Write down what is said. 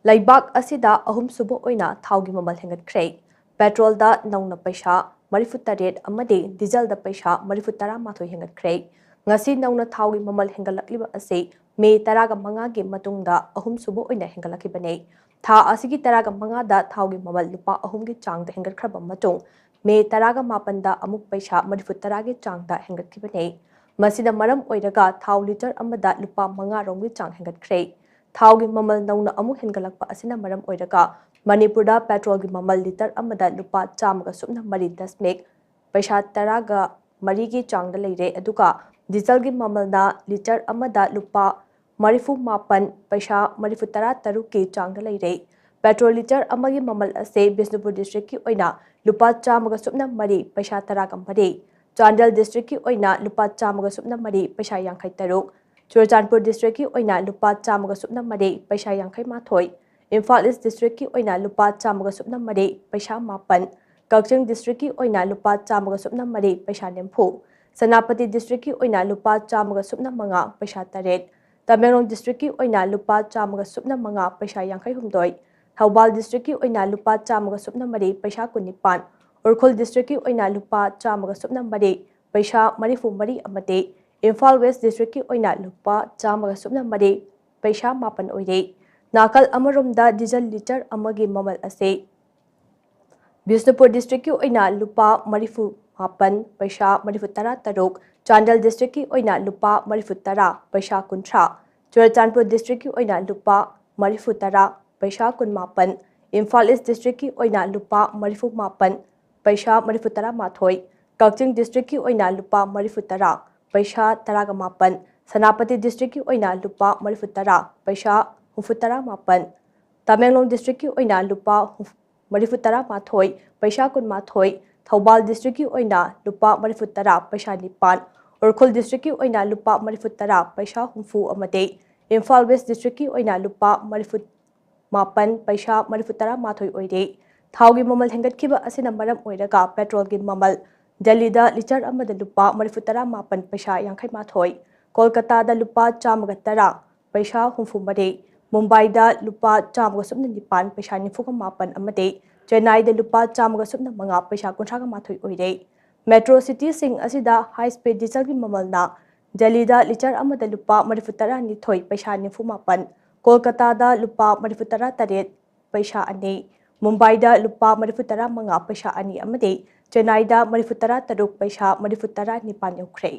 ꯂꯩꯕꯥꯛ ꯑꯁꯤꯗ ꯑꯍꯨꯝꯁꯨꯕ ꯑꯣꯏꯅ ꯊꯥꯎꯒꯤ ꯃꯃꯜ ꯍꯦꯟꯒꯠꯈ꯭ꯔꯦ꯫ ꯄꯦꯇ꯭ꯔꯣꯜꯗ ꯅꯧꯅ ꯄꯩꯁꯥ 48 ꯑꯃꯗꯤ ꯗꯤꯖꯜꯗ ꯄꯩꯁꯥ 19 ꯍꯦꯟꯒꯠꯈ꯭ꯔꯦ꯫ ꯉꯁꯤ ꯅꯧꯅ ꯊꯥꯎꯒꯤ ꯃꯃꯜ ꯍꯦꯟꯒꯠꯂꯛꯂꯤꯕ ꯑꯁꯤ ꯃꯦ 15ꯒꯤ ꯃꯇꯨꯡꯗ ꯑꯍꯨꯝꯁꯨꯕ ꯑꯣꯏꯅ ꯍꯦꯟꯒꯠꯂꯛꯈꯤꯕꯅꯤ꯫ ꯊꯥ ꯑꯁꯤꯒꯤ 15ꯗ ꯊꯥꯎꯒꯤ ꯃꯃꯜ ꯂꯨꯄꯥ 3ꯒꯤ ꯆꯥꯡꯗ ꯍꯦꯟꯒꯠꯈ꯭ꯔꯕ ꯃꯇꯨꯡ ꯃꯦ 18ꯗ ꯑꯃꯨꯛ ꯄꯩꯁꯥ 40ꯒꯤ ꯆꯥꯡꯗ ꯍꯦꯟꯒꯠꯈꯤꯕꯅꯤ꯫ ꯃꯁꯤꯅ ꯃꯔꯝ ꯑꯣꯏꯔꯒ ꯊꯥꯎ ꯂꯤꯇꯔ ꯑꯃꯗ ꯂꯨꯄꯥ 5 ꯔꯣꯝꯒꯤ ꯆꯥꯡ ꯍꯦꯟꯒꯠꯈ꯭ꯔꯦ꯫ ꯊꯥꯎꯒꯤ ꯃꯃꯜ ꯅꯧꯅ ꯑꯃꯨꯛ ꯍꯦꯟꯒꯠꯂꯛꯄ ꯑꯁꯤꯅ ꯃꯔꯝ ꯑꯣꯏꯔꯒ ꯃꯅꯤꯄꯨꯔꯗ ꯄꯦꯇ꯭ꯔꯣꯜꯒꯤ ꯃꯃꯜ ꯂꯤꯇꯔ ꯑꯃꯗ ꯂꯨꯄꯥ 104.3 ꯄꯩꯁꯥ 14ꯒꯤ ꯆꯥꯡꯗ ꯂꯩꯔꯦ, ꯑꯗꯨꯒ ꯗꯤꯖꯜꯒꯤ ꯃꯃꯜꯅ ꯂꯤꯇꯔ ꯑꯃꯗ ꯂꯨꯄꯥ 48 ꯄꯩꯁꯥ 43ꯒꯤ ꯆꯥꯡꯗ ꯂꯩꯔꯦ꯫ ꯄꯦꯇ꯭ꯔꯣꯜ ꯂꯤꯇꯔ ꯑꯃꯒꯤ ꯃꯃꯜ ꯑꯁꯤ ꯕꯤꯁꯅꯨꯄꯨꯔ ꯗꯤꯁꯇ꯭ꯔꯤꯛꯀꯤ ꯑꯣꯏꯅ ꯂꯨꯄꯥ 103 ꯄꯩꯁꯥ 13, ꯆꯥꯟꯗꯦꯜ ꯗꯤꯁꯇ꯭ꯔꯤꯛꯀꯤ ꯑꯣꯏꯅ ꯂꯨꯄꯥ 103 ꯄꯩꯁꯥ 53, ꯆꯨꯔꯆꯥꯟꯄꯨꯔ ꯗꯤꯁꯇ꯭ꯔꯤꯛꯀꯤ ꯑꯣꯏꯅ ꯂꯨꯄꯥ 103 ꯄꯩꯁꯥ 51, ꯏꯝꯐꯥꯜ ꯏꯁ ꯗꯤꯁꯇ꯭ꯔꯤꯛꯀꯤ ꯑꯣꯏꯅ ꯂꯨꯄꯥ 103 ꯄꯩꯁꯥ 9, ꯀꯛꯆꯤꯡ ꯗꯤꯁꯇ꯭ꯔꯤꯛꯀꯤ ꯑꯣꯏꯅ ꯂꯨꯄꯥ 103 ꯄꯩꯁꯥ 90, ꯁꯦꯅꯥꯄꯇꯤ ꯗꯤꯁꯇ꯭ꯔꯤꯛꯀꯤ ꯑꯣꯏꯅ ꯂꯨꯄꯥ 105 ꯄꯩꯁꯥ 9, ꯇꯃꯦꯡꯂꯣꯡ ꯗꯤꯁꯇ꯭ꯔꯤꯛꯀꯤ ꯑꯣꯏꯅ ꯂꯨꯄꯥ 105 ꯄꯩꯁꯥ 59, ꯊꯧꯕꯥꯜ ꯗꯤꯁꯇ꯭ꯔꯤꯛꯀꯤ ꯑꯣꯏꯅ ꯂꯨꯄꯥ 103 ꯄꯩꯁꯥ 19, ꯎꯈ꯭ꯔꯨꯜ ꯗꯤꯁꯇ꯭ꯔꯤꯛꯀꯤ ꯑꯣꯏꯅ ꯂꯨꯄꯥ 103 ꯄꯩꯁꯥ 34 ꯑꯃꯗꯤ ꯏꯝꯐꯥꯜ ꯋꯦꯁ ꯗꯤꯁꯇ꯭ꯔꯤꯛꯀꯤ ꯑꯣꯏꯅ ꯂꯨꯄꯥ 103 ꯄꯩꯁꯥ 9 ꯑꯣꯏꯔꯦ꯫ ꯅꯥꯀꯜ ꯑꯃꯔꯣꯝꯗ ꯗꯤꯖꯜ ꯂꯤꯇꯔ ꯑꯃꯒꯤ ꯃꯃꯜ ꯑꯁꯤ ꯕꯤꯁꯅꯨꯄꯨꯔ ꯗꯤꯁꯇ꯭ꯔꯤꯛꯀꯤ ꯑꯣꯏna ꯂꯨꯄꯥ 48 ꯄꯩꯁꯥ 43, ꯆꯥꯟꯗꯦꯜ ꯗꯤꯁꯇ꯭ꯔꯤꯛꯀꯤ ꯑꯣꯏna ꯂꯨꯄꯥ 10 ꯄꯩꯁꯥ 30, ꯆꯨꯔꯆꯥꯟꯄꯨꯔ ꯗꯤꯁꯇ꯭ꯔꯤꯛꯀꯤ ꯑꯣꯏna ꯂꯨꯄꯥ 10 ꯄꯩꯁꯥ 18, ꯏꯝꯐꯥꯜ ꯏꯁ ꯗꯤꯁꯇ꯭ꯔꯤꯛꯀꯤ ꯑꯣꯏna ꯂꯨꯄꯥ 38 ꯄꯩꯁꯥ 19, ꯀꯛꯆꯤꯡ ꯗꯤꯁꯇ꯭ꯔꯤꯛꯀꯤ ꯑꯣꯏna ꯂꯨꯄꯥ 30 ꯄꯩꯁꯥ 18, ꯁꯦꯅꯥꯄꯇꯤ ꯗꯤꯁꯇ꯭ꯔꯤꯛꯀꯤ ꯑꯣꯏna ꯂꯨꯄꯥ 30 ꯄꯩꯁꯥ 39, ꯇꯃꯦꯡꯂꯣꯡ ꯗꯤꯁꯇ꯭ꯔꯤꯛꯀꯤ ꯑꯣꯏna ꯂꯨꯄꯥ 31 ꯄꯩꯁꯥ 19, ꯊꯧꯕꯥꯜ ꯗꯤꯁꯇ꯭ꯔꯤꯛꯀꯤ ꯑꯣꯏna ꯂꯨꯄꯥ 30 ꯄꯩꯁꯥ 9, ꯎꯈ꯭ꯔꯨꯜ ꯗꯤꯁꯇ꯭ꯔꯤꯛꯀꯤ ꯑꯣꯏna ꯂꯨꯄꯥ 30 ꯄꯩꯁꯥ 70 ꯑꯃꯗꯤ ꯏꯝꯐꯥꯜ ꯋꯦꯁ ꯗꯤꯁꯇ꯭ꯔꯤꯛꯀꯤ ꯑꯣꯏna ꯂꯨꯄꯥ 30 ꯄꯩꯁꯥ 19 ꯑꯣꯏꯔꯦ꯫ ꯊꯥꯎꯒꯤ ꯃꯃꯜ ꯍꯦꯟꯒꯠꯈꯤꯕ ꯑꯁꯤꯅ ꯃꯔꯝ ꯑꯣꯏꯔꯒ ꯄꯦꯇ꯭ꯔꯣꯜꯒꯤ ꯃꯃꯜ ꯗꯦꯜꯂꯤꯗ ꯂꯤꯇꯔ ꯑꯃꯗ ꯂꯨꯄꯥ 118 ꯄꯩꯁꯥ 51, ꯀꯣꯜꯀꯇꯥꯗ ꯂꯨꯄꯥ 110 ꯄꯩꯁꯥ 63, ꯃꯨꯝꯕꯥꯏꯗ ꯂꯨꯄꯥ 109 ꯄꯩꯁꯥ 94 ꯑꯃꯗꯤ ꯆꯦꯟꯅꯥꯏꯗ ꯂꯨꯄꯥ 105 ꯄꯩꯁꯥ 38 ꯑꯣꯏꯔꯦ꯫ ꯃꯦꯇ꯭ꯔꯣ ꯁꯤꯇꯤꯁꯤꯡ ꯑꯁꯤꯗ ꯍꯥꯏ ꯁ꯭ꯄꯤꯗ ꯗꯤꯖꯜꯒꯤ ꯃꯃꯜꯅ ꯗꯦꯜꯂꯤꯗ ꯂꯤꯇꯔ ꯑꯃꯗ ꯂꯨꯄꯥ 112 ꯄꯩꯁꯥ 94, ꯀꯣꯜꯀꯇꯥꯗ ꯂꯨꯄꯥ 118 ꯄꯩꯁꯥ 2, ꯃꯨꯝꯕꯥꯏꯗ ꯂꯨꯄꯥ 115 ꯄꯩꯁꯥ 2 ꯑꯃꯗꯤ ꯆꯦꯟꯅꯥꯏꯗ 113 ꯄꯩꯁꯥ 19 ꯌꯧꯈ꯭ꯔꯦ꯫